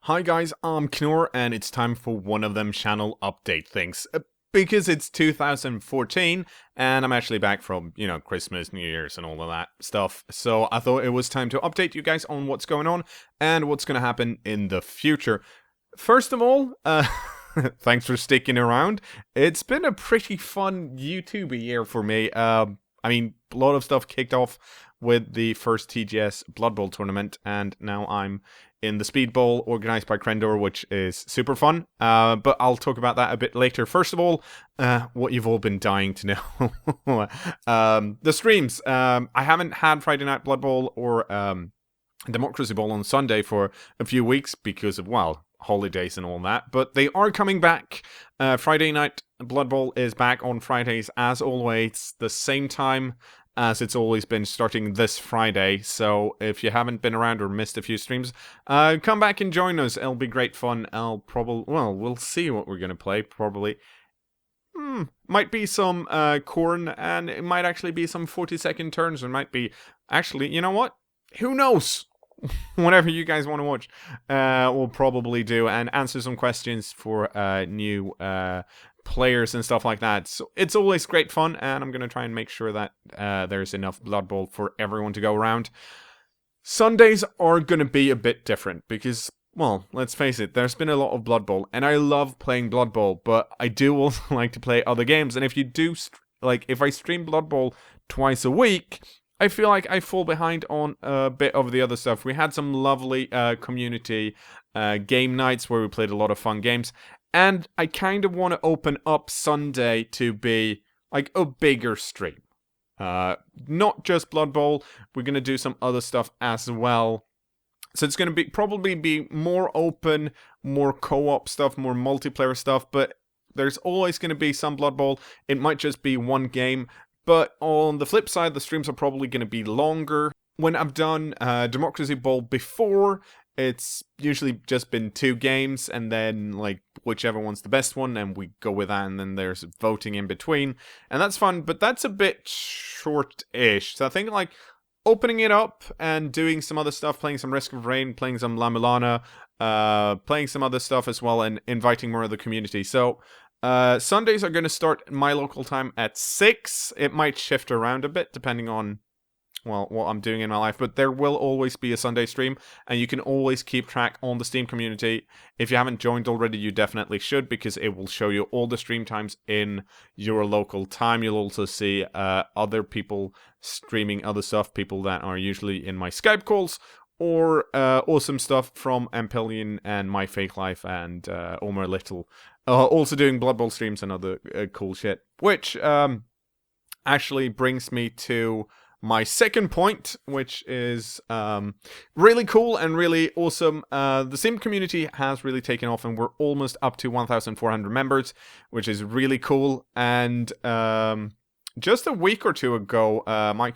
Hi guys, I'm cKnoor and it's time for one of them channel update things. Because it's 2014 and I'm actually back from, Christmas, New Year's and all of that stuff. So I thought it was time to update you guys on what's going on and what's going to happen in the future. First of all, thanks for sticking around. It's been a pretty fun YouTube year for me. A lot of stuff kicked off with the first TGS Blood Bowl tournament, and now I'm in the Speed Bowl organized by cKnoor, which is super fun. But I'll talk about that a bit later. First of all, what you've all been dying to know. The streams. I haven't had Friday Night Blood Bowl or Democracy Bowl on Sunday for a few weeks because of, holidays and all that, but they are coming back. Friday Night Blood Bowl is back on Fridays as always, the same time as it's always been, starting this Friday. So if you haven't been around or missed a few streams, come back and join us. It'll be great fun. We'll see what we're gonna play. Probably might be some corn, and it might actually be some 40-second turns. It might be, actually, you know what? Who knows? Whatever you guys want to watch, we'll probably do, and answer some questions for new players and stuff like that. So it's always great fun, and I'm going to try and make sure that there's enough Blood Bowl for everyone to go around. Sundays are going to be a bit different because, let's face it, there's been a lot of Blood Bowl, and I love playing Blood Bowl, but I do also like to play other games, and if you do, if I stream Blood Bowl twice a week, I feel like I fall behind on a bit of the other stuff. We had some lovely community game nights where we played a lot of fun games. And I kind of want to open up Sunday to be like a bigger stream. Not just Blood Bowl. We're going to do some other stuff as well. So it's going to probably be more open, more co-op stuff, more multiplayer stuff. But there's always going to be some Blood Bowl. It might just be one game. But on the flip side, the streams are probably going to be longer. When I've done Democracy Bowl before, it's usually just been 2 games, and then whichever one's the best one, and we go with that, and then there's voting in between. And that's fun, but that's a bit short-ish. So I think opening it up and doing some other stuff, playing some Risk of Rain, playing some La Milana, playing some other stuff as well, and inviting more of the community. So Sundays are going to start my local time at 6. It might shift around a bit depending on, what I'm doing in my life. But there will always be a Sunday stream, and you can always keep track on the Steam community. If you haven't joined already, you definitely should, because it will show you all the stream times in your local time. You'll also see other people streaming other stuff, people that are usually in my Skype calls, or awesome stuff from Ampelion and My Fake Life and Omar Little. Also doing Blood Bowl streams and other cool shit. Which actually brings me to my second point, which is really cool and really awesome. The Sim community has really taken off, and we're almost up to 1,400 members, which is really cool. And just a week or two ago, My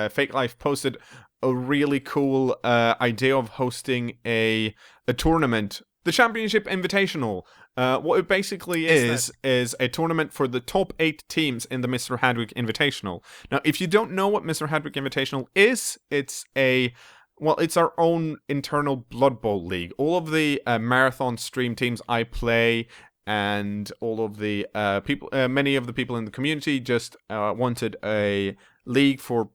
Fake Life posted a really cool idea of hosting a tournament, the Championship Invitational. What it basically is a tournament for the top 8 teams in the Mr. Hadwick Invitational. Now, if you don't know what Mr. Hadwick Invitational is, it's our own internal Blood Bowl league. All of the marathon stream teams I play, and all of the people, many of the people in the community just wanted a league for,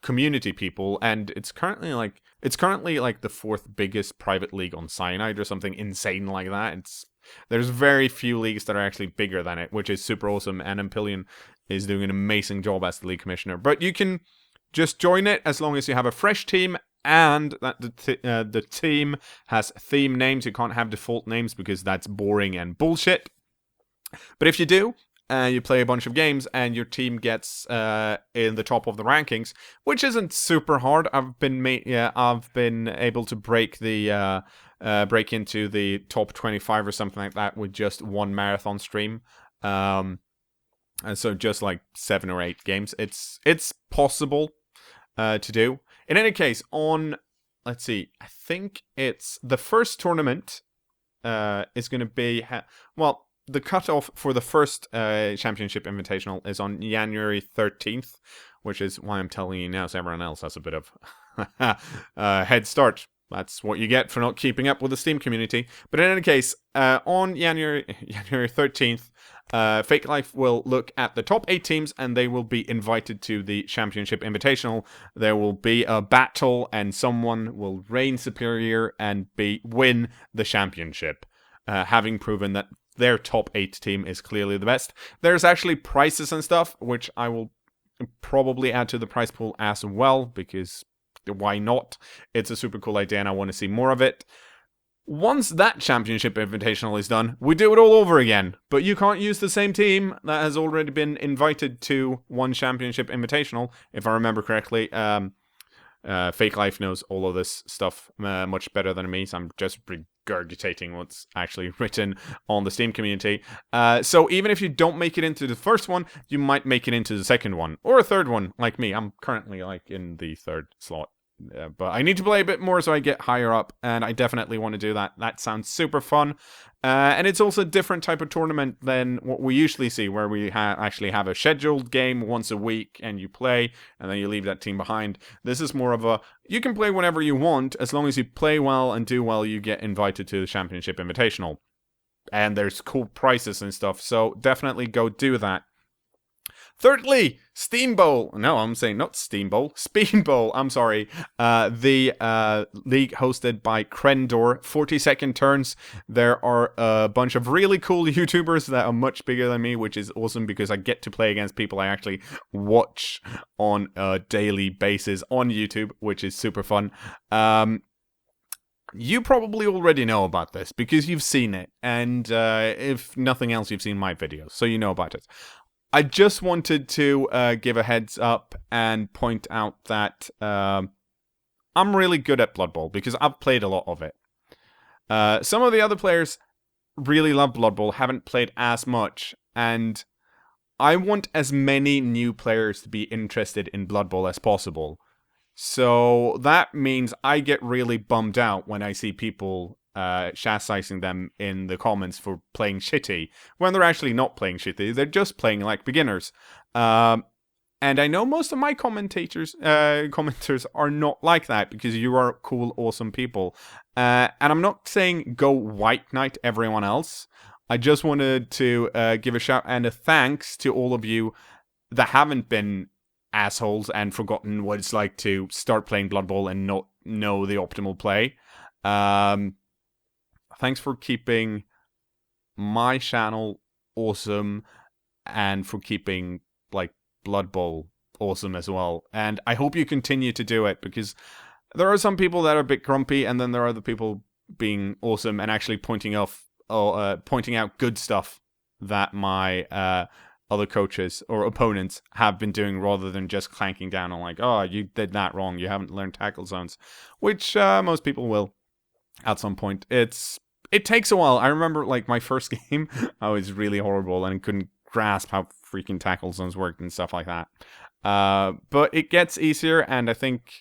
community people, and it's currently like the 4th biggest private league on Cyanide or something insane like that. There's very few leagues that are actually bigger than it, which is super awesome, and Ampelion is doing an amazing job as the league commissioner. But you can just join it as long as you have a fresh team, and that the team has theme names. You can't have default names because that's boring and bullshit. But if you do, you play a bunch of games, and your team gets in the top of the rankings, which isn't super hard. I've been able to break into the top 25 or something like that with just one marathon stream. And so just 7 or 8 games. It's possible to do. In any case, let's see, I think it's the first tournament is going to be the cutoff for the first Championship Invitational is on January 13th, which is why I'm telling you now, so everyone else has a bit of head start. that's what you get for not keeping up with the Steam community. But in any case, on January 13th, Fake Life will look at the top 8 teams, and they will be invited to the Championship Invitational. There will be a battle, and someone will reign superior and win the championship, having proven that their top 8 team is clearly the best. There's actually prizes and stuff, which I will probably add to the prize pool as well, because why not? It's a super cool idea and I want to see more of it. Once that Championship Invitational is done, we do it all over again. But you can't use the same team that has already been invited to one Championship Invitational, if I remember correctly. Fake Life knows all of this stuff much better than me, so I'm just regurgitating what's actually written on the Steam community. So even if you don't make it into the first one, you might make it into the second one, or a third one, like me. I'm currently in the third slot. But I need to play a bit more so I get higher up, and I definitely want to do that. That sounds super fun. And it's also a different type of tournament than what we usually see, where we actually have a scheduled game once a week, and you play, and then you leave that team behind. This is more of a, you can play whenever you want, as long as you play well and do well, you get invited to the Championship Invitational. And there's cool prizes and stuff, so definitely go do that. Thirdly, Steam Bowl. No, I'm saying not Steam Bowl. Speed Bowl. I'm sorry. The league hosted by cKnoor. 40-second turns. There are a bunch of really cool YouTubers that are much bigger than me, which is awesome because I get to play against people I actually watch on a daily basis on YouTube, which is super fun. You probably already know about this because you've seen it. And if nothing else, you've seen my videos, so you know about it. I just wanted to give a heads up and point out that I'm really good at Blood Bowl because I've played a lot of it. Some of the other players really love Blood Bowl, haven't played as much, and I want as many new players to be interested in Blood Bowl as possible. So that means I get really bummed out when I see people chastising them in the comments for playing shitty, when they're actually not playing shitty, they're just playing like beginners. And I know most of my commenters are not like that, because you are cool, awesome people. And I'm not saying go white knight everyone else. I just wanted to give a shout and a thanks to all of you that haven't been assholes and forgotten what it's like to start playing Blood Bowl and not know the optimal play. Thanks for keeping my channel awesome and for keeping Blood Bowl awesome as well. And I hope you continue to do it, because there are some people that are a bit grumpy, and then there are other people being awesome and actually pointing out good stuff that my other coaches or opponents have been doing, rather than just clanking down on oh, you did that wrong, you haven't learned tackle zones, which most people will at some point. It takes a while. I remember my first game, I was really horrible and couldn't grasp how freaking tackle zones worked and stuff like that. But it gets easier, and I think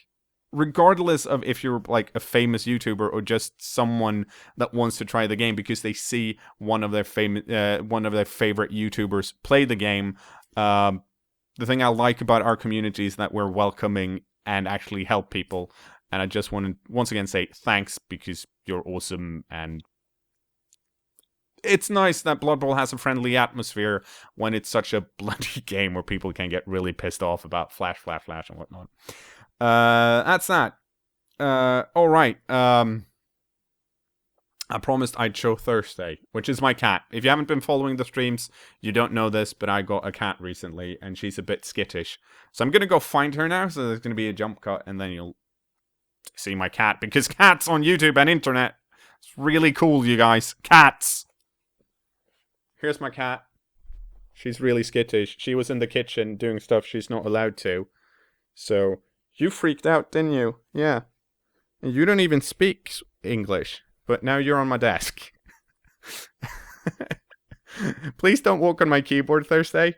regardless of if you're a famous YouTuber or just someone that wants to try the game because they see one of their favorite YouTubers play the game, the thing I like about our community is that we're welcoming and actually help people. And I just want to once again say thanks, because you're awesome, and it's nice that Blood Bowl has a friendly atmosphere when it's such a bloody game where people can get really pissed off about flash, and whatnot. That's that. Alright. I promised I'd show Thursday, which is my cat. If you haven't been following the streams, you don't know this, but I got a cat recently, and she's a bit skittish. So I'm going to go find her now, so there's going to be a jump cut, and then you'll see my cat, because cats on YouTube and internet, it's really cool, you guys. Cats! Here's my cat. She's really skittish. She was in the kitchen doing stuff she's not allowed to. So, you freaked out, didn't you? Yeah. And you don't even speak English, but now you're on my desk. Please don't walk on my keyboard, Thursday.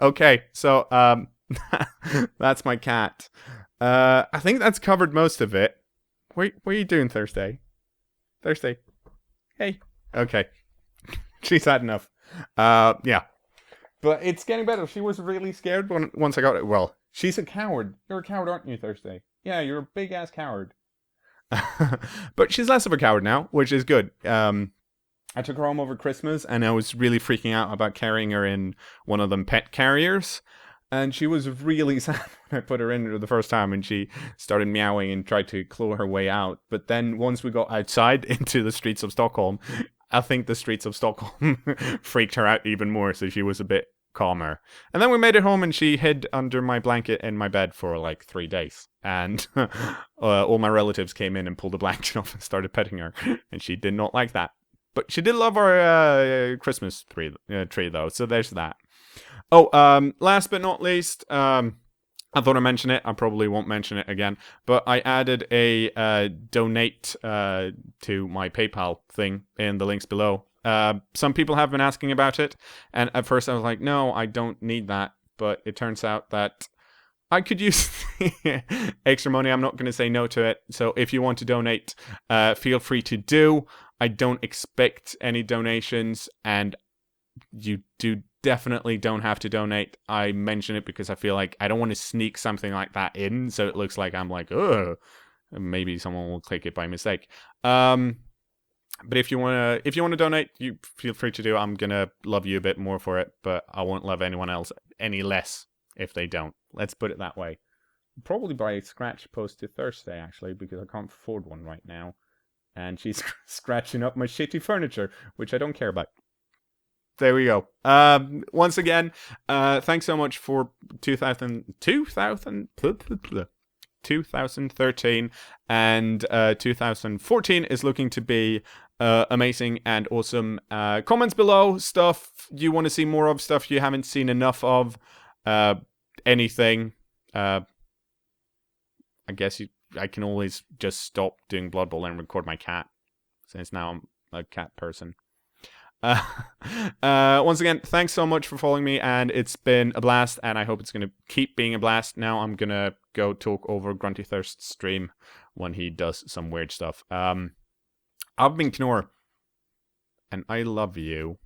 Okay, so, that's my cat. I think that's covered most of it. What are you doing, Thursday? Thursday. Hey. Okay. She's had enough. Yeah. But it's getting better. She was really scared once I got it. Well, she's a coward. You're a coward, aren't you, Thursday? Yeah, you're a big-ass coward. But she's less of a coward now, which is good. I took her home over Christmas, and I was really freaking out about carrying her in one of them pet carriers. And she was really sad when I put her in the first time, and she started meowing and tried to claw her way out. But then once we got outside into the streets of Stockholm, I think the streets of Stockholm freaked her out even more, so she was a bit calmer. And then we made it home, and she hid under my blanket in my bed for like 3 days. And all my relatives came in and pulled the blanket off and started petting her, and she did not like that. But she did love our Christmas tree, though, so there's that. Oh, last but not least, I thought I'd mention it. I probably won't mention it again, but I added a donate to my PayPal thing in the links below. Some people have been asking about it, and at first I was like, no, I don't need that, but it turns out that I could use extra money. I'm not going to say no to it, so if you want to donate, feel free to do. I don't expect any donations, and you definitely don't have to donate. I mention it because I feel like I don't want to sneak something like that in, so it looks like I'm like, oh, maybe someone will click it by mistake. But if you wanna donate, you feel free to do. I'm gonna love you a bit more for it, but I won't love anyone else any less if they don't. Let's put it that way. Probably buy a scratch post to Thursday actually, because I can't afford one right now, and she's scratching up my shitty furniture, which I don't care about. There we go. Once again, thanks so much for 2013 and 2014 is looking to be amazing and awesome. Comments below, stuff you want to see more of, stuff you haven't seen enough of, anything. I guess I can always just stop doing Blood Bowl and record my cat, since now I'm a cat person. Once again, thanks so much for following me, and it's been a blast, and I hope it's going to keep being a blast. Now I'm going to go talk over Grunty Thirst's stream when he does some weird stuff. I've been cKnoor, and I love you.